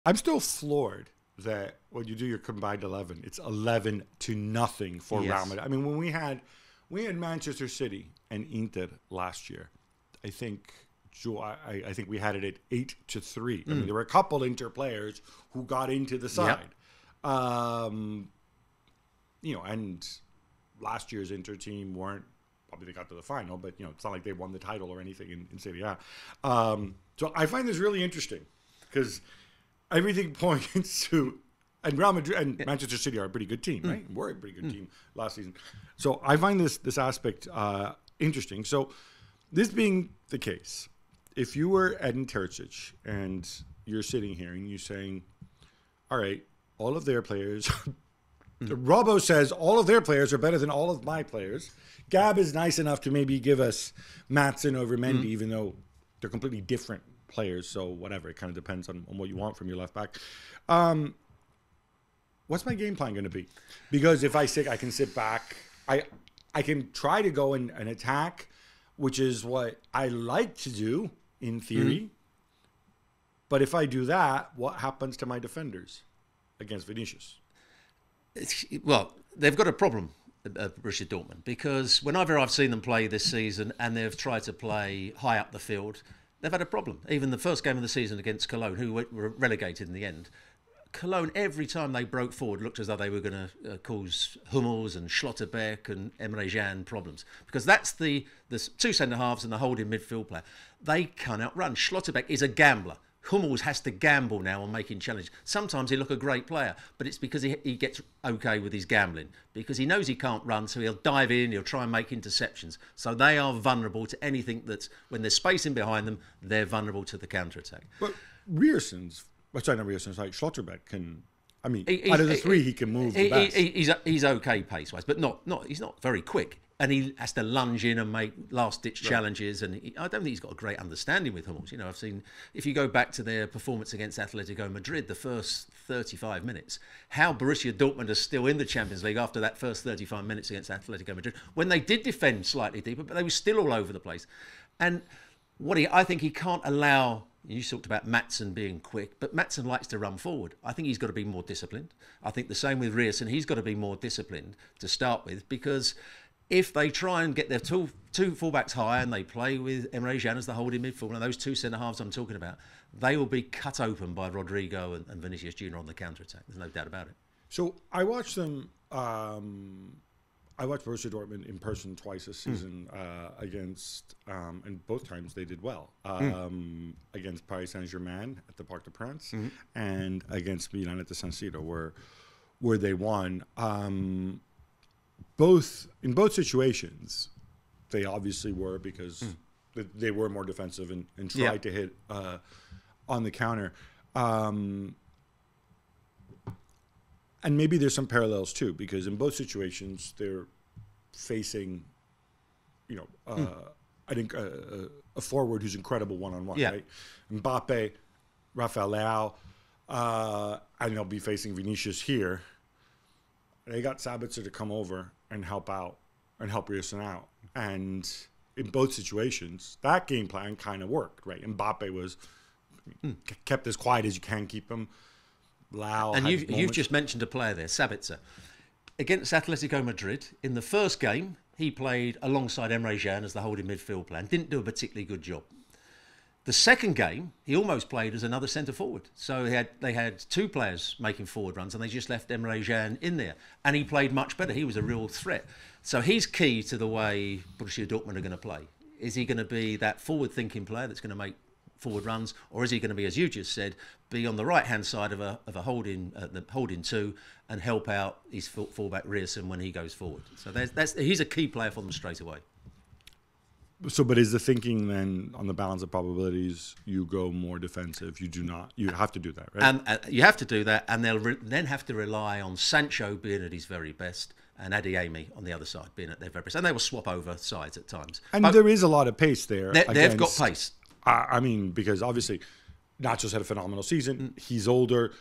I'm still floored that when you do your combined 11, it's 11-0 for Real Madrid. I mean, when we had Manchester City and Inter last year, I think we had it at 8-3. I mean, there were a couple Inter players who got into the side. And last year's Inter team probably they got to the final, but it's not like they won the title or anything in Serie A. So I find this really interesting because everything points to, and Real Madrid and Manchester City are a pretty good team, right? Were a pretty good team last season. So I find this aspect interesting. So this being the case, if you were Edin Terzic and you're sitting here and you're saying, all right, all of their players, Robbo says all of their players are better than all of my players. Gab is nice enough to maybe give us Maatsen over Mendy, even though they're completely different players. So whatever, it kind of depends on what you want from your left back. What's my game plan going to be? Because if I can sit back, I can try to go and attack, which is what I like to do in theory. But if I do that, what happens to my defenders against Vinicius? Well, they've got a problem, Borussia Dortmund, because whenever I've seen them play this season and they've tried to play high up the field, they've had a problem. Even the first game of the season against Cologne, who were relegated in the end, Cologne, every time they broke forward, looked as though they were going to cause Hummels and Schlotterbeck and Emre Can problems. Because that's the two centre-halves and the holding midfield player. They can't outrun. Schlotterbeck is a gambler. Hummels has to gamble now on making challenges. Sometimes he'll look a great player, but it's because he gets okay with his gambling. Because he knows he can't run, so he'll dive in, he'll try and make interceptions. So they are vulnerable to anything that's, when there's space in behind them, they're vulnerable to the counter-attack. But Schlotterbeck can, I mean, out of the three, he can move the best. He's okay pace-wise, but he's not very quick. And he has to lunge in and make last-ditch challenges. And I don't think he's got a great understanding with Hummels. I've seen, if you go back to their performance against Atletico Madrid, the first 35 minutes, how Borussia Dortmund are still in the Champions League after that first 35 minutes against Atletico Madrid, when they did defend slightly deeper, but they were still all over the place. And I think he can't allow, you talked about Maatsen being quick, but Maatsen likes to run forward. I think he's got to be more disciplined. I think the same with Riasson, he's got to be more disciplined to start with, because if they try and get their two fullbacks high and they play with Emre Can as the holding midfield, and those two centre-halves I'm talking about, they will be cut open by Rodrigo and Vinicius Junior on the counter-attack. There's no doubt about it. So I watched them. I watched Borussia Dortmund in person twice this season against, and both times they did well, against Paris Saint-Germain at the Parc des Princes and against Milan at the San Siro, where they won. In both situations, they obviously were, because they were more defensive and tried to hit on the counter. And maybe there's some parallels too, because in both situations they're facing, I think a forward who's incredible one-on-one, right? Mbappe, Rafael Leao, and they'll be facing Vinicius here. They got Sabitzer to come over and help out and help Riasson out. And in both situations, that game plan kind of worked, right? Mbappe was kept as quiet as you can keep him. Leao, and you've just mentioned a player there, Sabitzer. Against Atletico Madrid, in the first game, he played alongside Emre Can as the holding midfield player and didn't do a particularly good job. The second game, he almost played as another centre-forward. So they had two players making forward runs, and they just left Emre Can in there. And he played much better. He was a real threat. So he's key to the way Borussia Dortmund are going to play. Is he going to be that forward-thinking player that's going to make forward runs, or is he going to be, as you just said, be on the right-hand side of a holding two and help out his fullback Riasson when he goes forward? So he's a key player for them straight away. So, but is the thinking then, on the balance of probabilities, you go more defensive? You do not. You have to do that, right? And you have to do that, and they'll then have to rely on Sancho being at his very best and Adeyemi on the other side being at their very best. And they will swap over sides at times. And there is a lot of pace there. They've got pace. I mean, because obviously, Nacho's had a phenomenal season. He's older.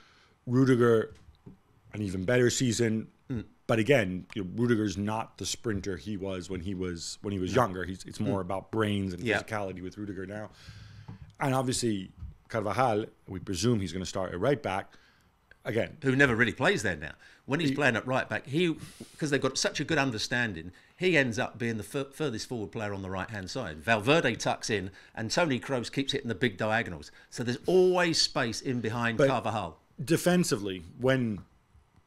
Rudiger, an even better season. But again, Rudiger's not the sprinter he was when he was younger. It's more about brains and physicality with Rudiger now. And obviously, Carvajal, we presume he's going to start at right back. Again, who never really plays there now. When he's playing at right back, because they've got such a good understanding, he ends up being the furthest forward player on the right-hand side. Valverde tucks in, and Toni Kroos keeps hitting the big diagonals. So there's always space in behind Carvajal. Defensively, when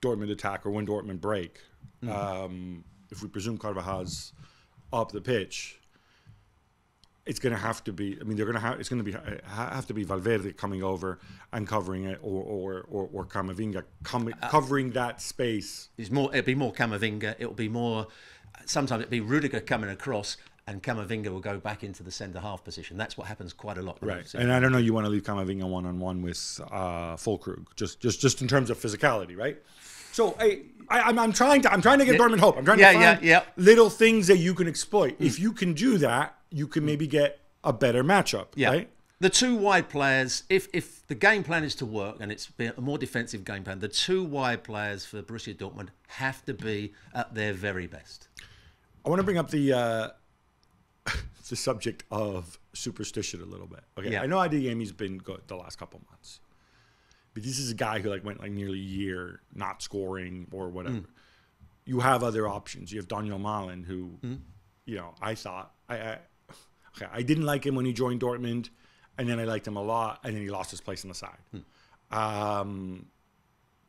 Dortmund attack or when Dortmund break, if we presume Carvajal's up the pitch, it's going to have to be. I mean, it's going to have to be Valverde coming over and covering it, or Camavinga covering that space. It'll be more Camavinga. It'll be more. Sometimes it'll be Rudiger coming across, and Camavinga will go back into the centre half position. That's what happens quite a lot. Right. And I don't know. You want to leave Camavinga 1-on-1 with Füllkrug, just in terms of physicality, right? So I'm trying to get Dortmund hope. I'm trying to find little things that you can exploit. If you can do that, you can maybe get a better matchup, right? The two wide players, if the game plan is to work and it's a more defensive game plan, the two wide players for Borussia Dortmund have to be at their very best. I want to bring up the subject of superstition a little bit. Okay, I know Adeyemi's been good the last couple of months. But this is a guy who went nearly a year not scoring or whatever. You have other options. You have Daniel Malen, who, I thought I didn't like him when he joined Dortmund, and then I liked him a lot, and then he lost his place on the side.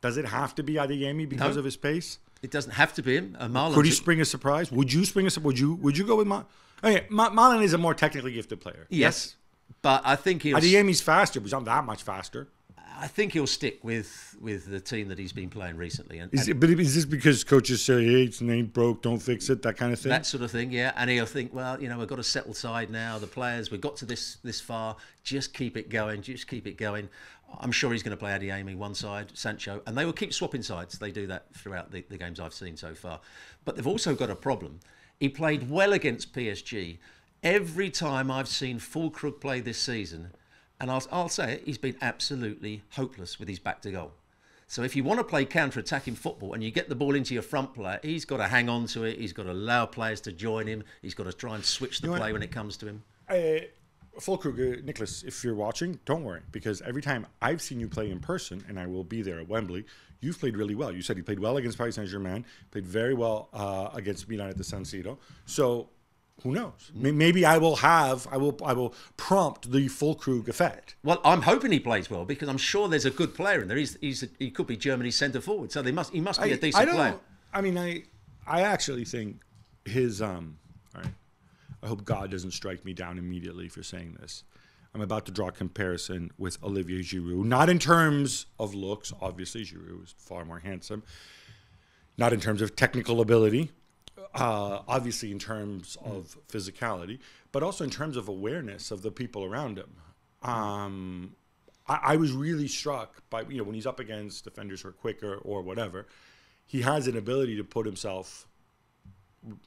Does it have to be Adeyemi because of his pace? It doesn't have to be him. Could he spring a surprise? Would you spring a surprise? Would you go with Malen? Okay, Malen is a more technically gifted player. Yes, but I think Adeyemi's faster, but he's not that much faster. I think he'll stick with the team that he's been playing recently. But is this because coaches say, hey, it's ain't broke, don't fix it, that kind of thing? That sort of thing, yeah. And he'll think, well, we've got a settled side now. The players, we've got to this far. Just keep it going. Just keep it going. I'm sure he's going to play Adeyemi one side, Sancho, and they will keep swapping sides. They do that throughout the games I've seen so far. But they've also got a problem. He played well against PSG. Every time I've seen Füllkrug play this season, and I'll say it, he's been absolutely hopeless with his back to goal. So if you want to play counter-attacking football and you get the ball into your front player, he's got to hang on to it. He's got to allow players to join him. He's got to try and switch the play when it comes to him. Füllkrug, Nicholas, if you're watching, don't worry. Because every time I've seen you play in person, and I will be there at Wembley, you've played really well. You said you played well against Paris Saint-Germain, played very well against Milan at the San Siro. So who knows? Maybe I will prompt the Füllkrug effect. Well, I'm hoping he plays well because I'm sure there's a good player in there. He could be Germany's centre forward, so he must be a decent player. I mean, I actually think his all right. I hope God doesn't strike me down immediately for saying this. I'm about to draw a comparison with Olivier Giroud, not in terms of looks. Obviously, Giroud is far more handsome. Not in terms of technical ability. Obviously in terms of physicality, but also in terms of awareness of the people around him. I was really struck by, when he's up against defenders who are quicker or whatever, he has an ability to put himself,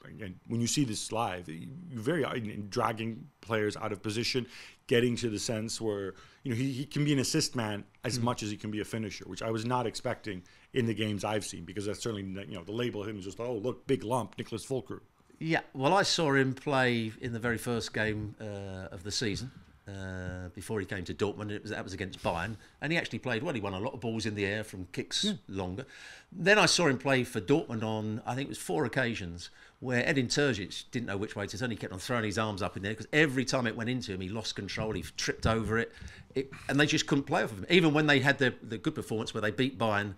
and when you see this live, very dragging players out of position, getting to the sense where he can be an assist man as much as he can be a finisher, which I was not expecting in the games I've seen, because that's certainly the label of him is just, oh look, big lump, Nicholas Füllkrug. Yeah, well, I saw him play in the very first game of the season before he came to Dortmund. That was against Bayern, and he actually played well. He won a lot of balls in the air from kicks longer. Then I saw him play for Dortmund on, I think it was 4 occasions, where Edin Terzic didn't know which way to turn. He kept on throwing his arms up in there because every time it went into him, he lost control. He tripped over it, and they just couldn't play off of him. Even when they had the good performance where they beat Bayern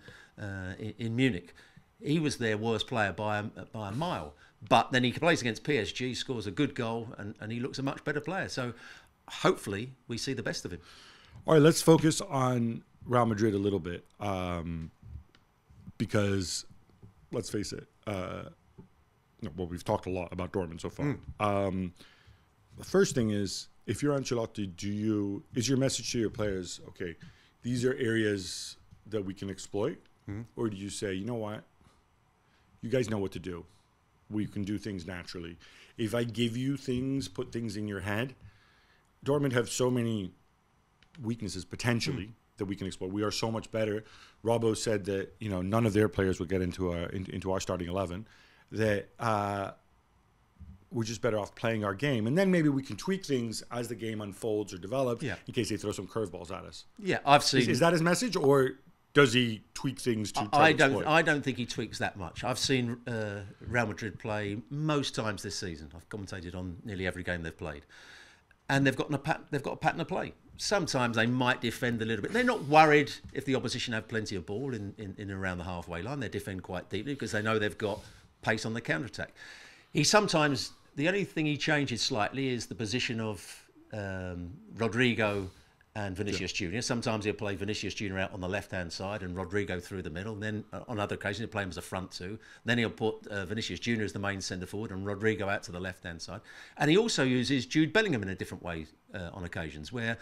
in Munich, he was their worst player by a mile. But then he plays against PSG, scores a good goal, and he looks a much better player. So hopefully we see the best of him. All right, let's focus on Real Madrid a little bit, because let's face it, we've talked a lot about Dortmund so far. The first thing is, if you're Ancelotti, is your message to your players, okay, these are areas that we can exploit? Or do you say, you know what, you guys know what to do. We can do things naturally. If I give you things, put things in your head, Dortmund have so many weaknesses potentially that we can exploit. We are so much better. Robbo said that none of their players would get into our starting 11. That we're just better off playing our game, and then maybe we can tweak things as the game unfolds or develops in case they throw some curveballs at us. Yeah, I've seen. Is that his message, or does he tweak things to try to exploit? I don't think he tweaks that much. I've seen Real Madrid play most times this season. I've commentated on nearly every game they've played, and they've got a pattern of play. Sometimes they might defend a little bit. They're not worried if the opposition have plenty of ball in and around the halfway line. They defend quite deeply because they know they've got pace on the counter-attack. The only thing he changes slightly is the position of Rodrigo and Vinicius Junior. Sometimes he'll play Vinicius Junior out on the left-hand side and Rodrigo through the middle. And then on other occasions he'll play him as a front two. Then he'll put Vinicius Junior as the main centre forward and Rodrigo out to the left-hand side. And he also uses Jude Bellingham in a different way on occasions, where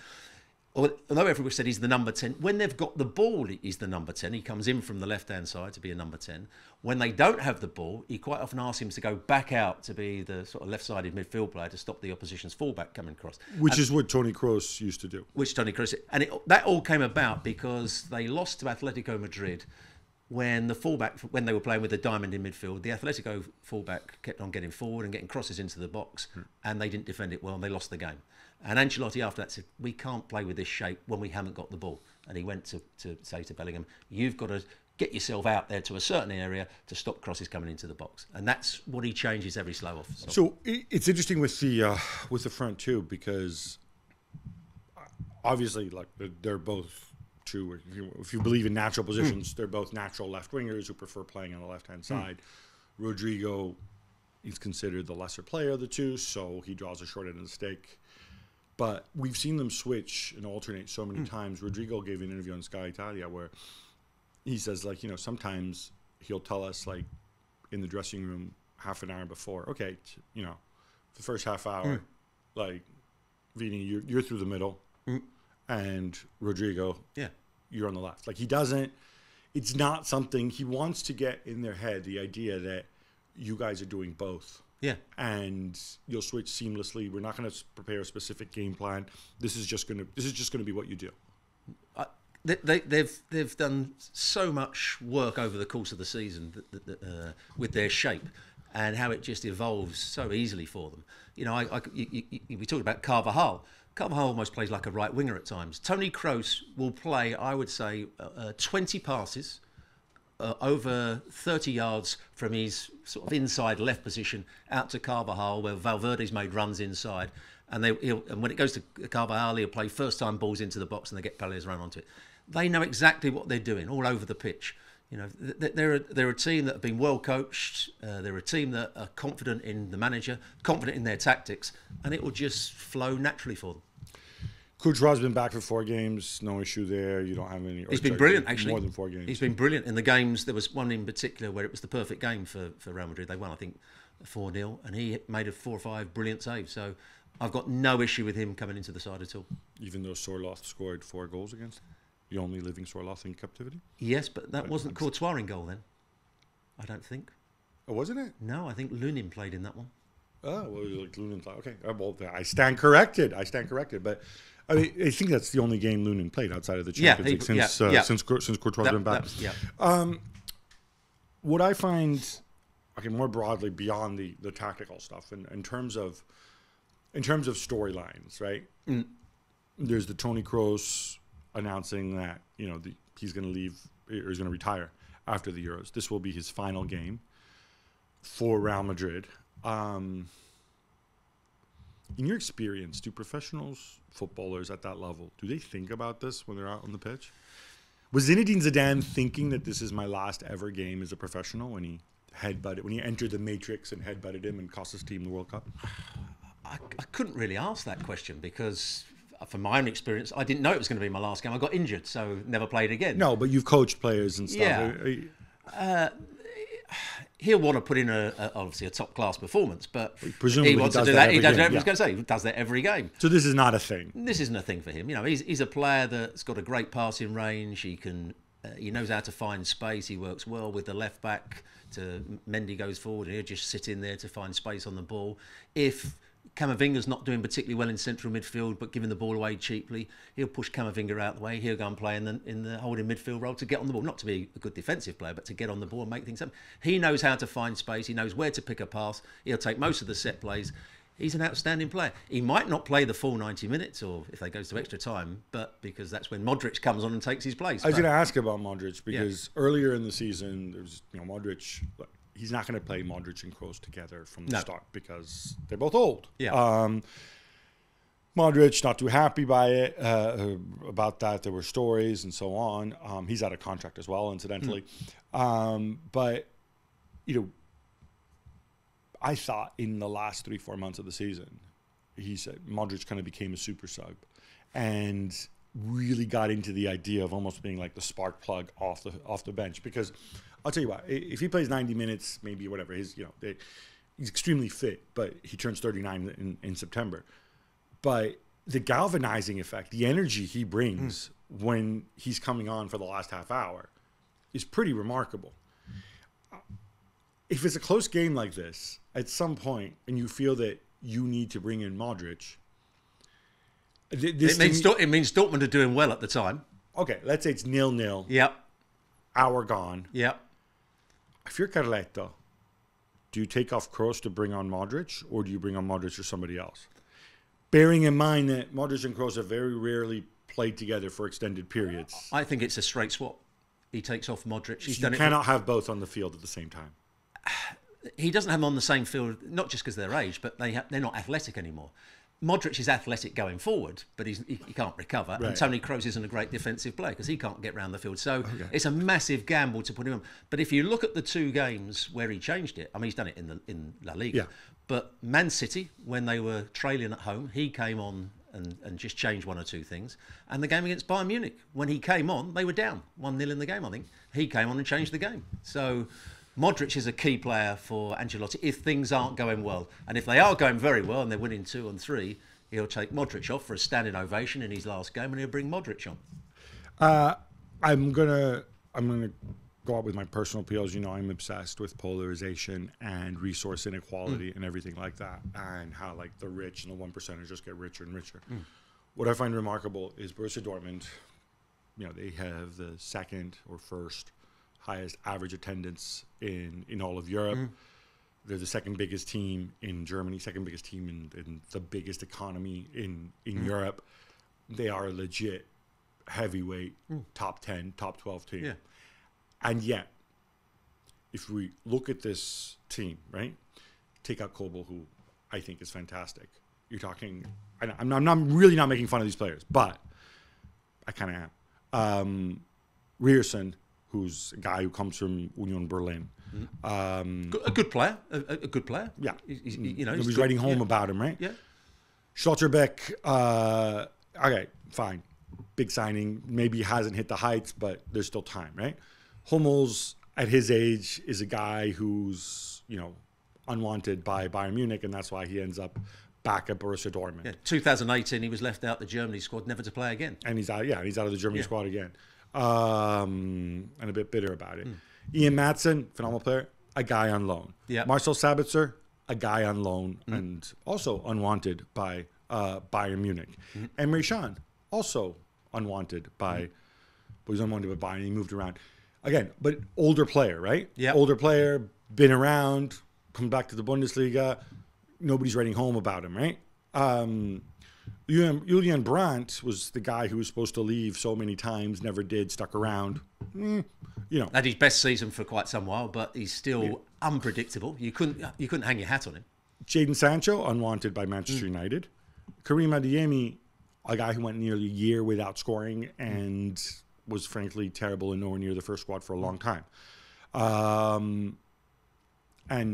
although everyone said he's the number 10, when they've got the ball, he's the number 10. He comes in from the left-hand side to be a number 10. When they don't have the ball, he quite often asks him to go back out to be the sort of left-sided midfield player to stop the opposition's fullback coming across. Which is what Toni Kroos used to do. That all came about because they lost to Atletico Madrid when they were playing with the diamond in midfield. The Atletico fullback kept on getting forward and getting crosses into the box, and they didn't defend it well, and they lost the game. And Ancelotti after that said, we can't play with this shape when we haven't got the ball. And he went to say to Bellingham, you've got to get yourself out there to a certain area to stop crosses coming into the box. And that's what he changes every slow off. So it's interesting with the front two, because obviously like they're both true. If you believe in natural positions, they're both natural left wingers who prefer playing on the left-hand side. Rodrigo, he's considered the lesser player of the two, so he draws a short end of the stick. But we've seen them switch and alternate so many times. Rodrigo gave an interview on Sky Italia where he says, like, sometimes he'll tell us, like, in the dressing room half an hour before, okay, the first half hour, like, Vini, you're through the middle, and Rodrigo, you're on the left. Like, it's not something, he wants to get in their head the idea that you guys are doing both. Yeah, and you'll switch seamlessly. We're not going to prepare a specific game plan. This is just going to be what you do. They've done so much work over the course of the season with their shape and how it just evolves so easily for them. We talked about Carvajal. Carvajal almost plays like a right winger at times. Toni Kroos will play, I would say, 20 passes. Over 30 yards from his sort of inside left position out to Carvajal, where Valverde's made runs inside. And when it goes to Carvajal, he'll play first-time balls into the box and they get Pele's run onto it. They know exactly what they're doing all over the pitch. They're a team that have been well coached. They're a team that are confident in the manager, confident in their tactics, and it will just flow naturally for them. Courtois been back for 4 games, no issue there. You don't have any. He's been brilliant, actually. More than 4 games. He's been brilliant in the games. There was one in particular where it was the perfect game for Real Madrid. They won, I think, 4-0, and he made 4 or 5 brilliant saves. So I've got no issue with him coming into the side at all. Even though Sorloth scored 4 goals against him? The only living Sorloth in captivity? Yes, but that wasn't Courtois in goal then, I don't think. Oh, wasn't it? No, I think Lunin played in that one. Oh, well, like Lunin played. Okay, well, I stand corrected. But I mean, I think that's the only game Lunin played outside of the Champions League since Courtois has been back. What I find, more broadly beyond the tactical stuff, in terms of storylines, right? There's the Toni Kroos announcing that he's going to leave or he's going to retire after the Euros. This will be his final game for Real Madrid. In your experience, do professionals, footballers at that level, do they think about this when they're out on the pitch? Was Zinedine Zidane thinking that this is my last ever game as a professional when he entered the Matrix and headbutted him and cost his team the World Cup? I couldn't really ask that question because, from my own experience, I didn't know it was going to be my last game. I got injured, so never played again. No, but you've coached players and stuff. Yeah. He'll want to put in obviously a top class performance, but presumably he wants to do that. He does that every game. So this is not a thing. This isn't a thing for him. He's a player that's got a great passing range. He knows how to find space. He works well with the left back. Mendy goes forward, and he'll just sit in there to find space on the ball. If Camavinga's not doing particularly well in central midfield, but giving the ball away cheaply. He'll push Camavinga out the way. He'll go and play in the holding midfield role to get on the ball. Not to be a good defensive player, but to get on the ball and make things happen. He knows how to find space. He knows where to pick a pass. He'll take most of the set plays. He's an outstanding player. He might not play the full 90 minutes, or if they goes to extra time, but because that's when Modric comes on and takes his place. I was going to ask about Modric because earlier in the season, there was, Modric. He's not going to play Modric and Kroos together from the start because they're both old. Yeah. Modric not too happy by it about that. There were stories and so on. He's out of contract as well, incidentally. But I thought in the last 3-4 months of the season, he said Modric kind of became a super sub and really got into the idea of almost being like the spark plug off the bench. Because I'll tell you what, if he plays 90 minutes, maybe whatever, he's extremely fit, but he turns 39 in September. But the galvanizing effect, the energy he brings when he's coming on for the last half hour is pretty remarkable. If it's a close game like this, at some point, and you feel that you need to bring in Modric, it means Dortmund are doing well at the time. Okay, let's say it's 0-0. Yep. Hour gone. Yep. If you're Carletto, do you take off Kroos to bring on Modric, or do you bring on Modric or somebody else? Bearing in mind that Modric and Kroos have very rarely played together for extended periods. I think it's a straight swap. He takes off Modric. You cannot have both on the field at the same time. He doesn't have them on the same field, not just because they're age, but they're not athletic anymore. Modric is athletic going forward, but he can't recover. Right. And Toni Kroos isn't a great defensive player because he can't get around the field. So it's a massive gamble to put him on. But if you look at the 2 games where he changed it, I mean, he's done it in La Liga. Yeah. But Man City, when they were trailing at home, he came on and just changed 1 or 2 things. And the game against Bayern Munich, when he came on, they were down 1-0 in the game, I think. He came on and changed the game. So Modric is a key player for Ancelotti if things aren't going well. And if they are going very well and they're winning 2 and 3, he'll take Modric off for a standing ovation in his last game and he'll bring Modric on. I'm gonna go out with my personal appeals. I'm obsessed with polarization and resource inequality and everything like that, and how like the rich and the 1%ers just get richer and richer. What I find remarkable is Borussia Dortmund, they have the second or first highest average attendance in all of Europe. They're the second biggest team in Germany, second biggest team in the biggest economy in Europe. They are a legit heavyweight top 10, top 12 team. Yeah. And yet, if we look at this team, right, take out Kobel, who I think is fantastic. You're talking, I'm really not making fun of these players, but I kind of am. Rierson, who's a guy who comes from Union Berlin. A good player. A good player. Yeah. He's writing home about him, right? Yeah. Schlotterbeck, okay, fine. Big signing. Maybe he hasn't hit the heights, but there's still time, right? Hummels, at his age, is a guy who's, unwanted by Bayern Munich, and that's why he ends up back at Borussia Dortmund. Yeah. 2018, he was left out the Germany squad, never to play again. And he's out of the Germany squad again. And a bit bitter about it. Ian Maatsen, phenomenal player, a guy on loan. Yeah. Marcel Sabitzer, a guy on loan and also unwanted by Bayern Munich. Emre Can, also unwanted by, but he's unwanted by Bayern. He moved around. Again, but older player, right? Yeah. Older player, been around, come back to the Bundesliga. Nobody's writing home about him, right? Julian Brandt was the guy who was supposed to leave so many times, never did, stuck around. Had his best season for quite some while, but he's still unpredictable. You couldn't hang your hat on him. Jadon Sancho, unwanted by Manchester United. Karim Adeyemi, a guy who went nearly a year without scoring and was frankly terrible and nowhere near the first squad for a long time. And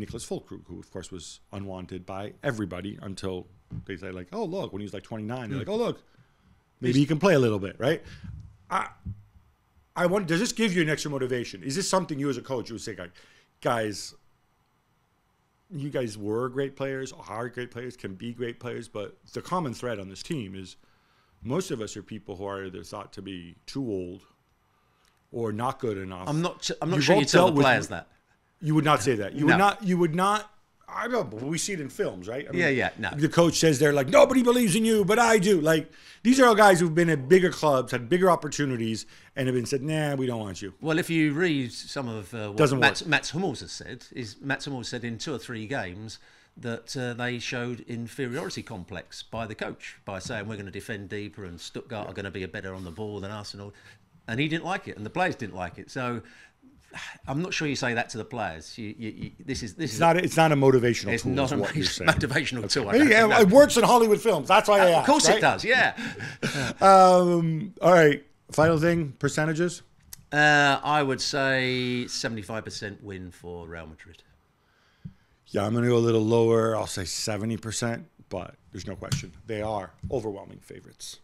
Nicholas Füllkrug, who of course was unwanted by everybody until they say like, oh look, when he was like 29, they're like, oh look, maybe he can play a little bit, right? I want, does this give you an extra motivation? Is this something you as a coach you would say, guys, you guys were great players, are great players, can be great players, but the common thread on this team is most of us are people who are either thought to be too old or not good enough. I'm not sure you tell the players that. You would not say that. You would not I know, but we see it in films, right? I mean, Yeah. No. The coach says they're like, nobody believes in you, but I do. Like, these are all guys who've been at bigger clubs, had bigger opportunities, and have been said, nah, we don't want you. Well, if you read some of what Mats Hummels has said, Mats Hummels said in 2 or 3 games that they showed inferiority complex by the coach by saying we're going to defend deeper and Stuttgart are going to be better on the ball than us, and he didn't like it, and the players didn't like it. So I'm not sure you say that to the players. It's not a motivational it's tool. It's not a motivational tool. It works in Hollywood films. That's why I asked. Of course right? It does, yeah. All right. Final thing, percentages? I would say 75% win for Real Madrid. Yeah, I'm going to go a little lower. I'll say 70%, but there's no question. They are overwhelming favorites.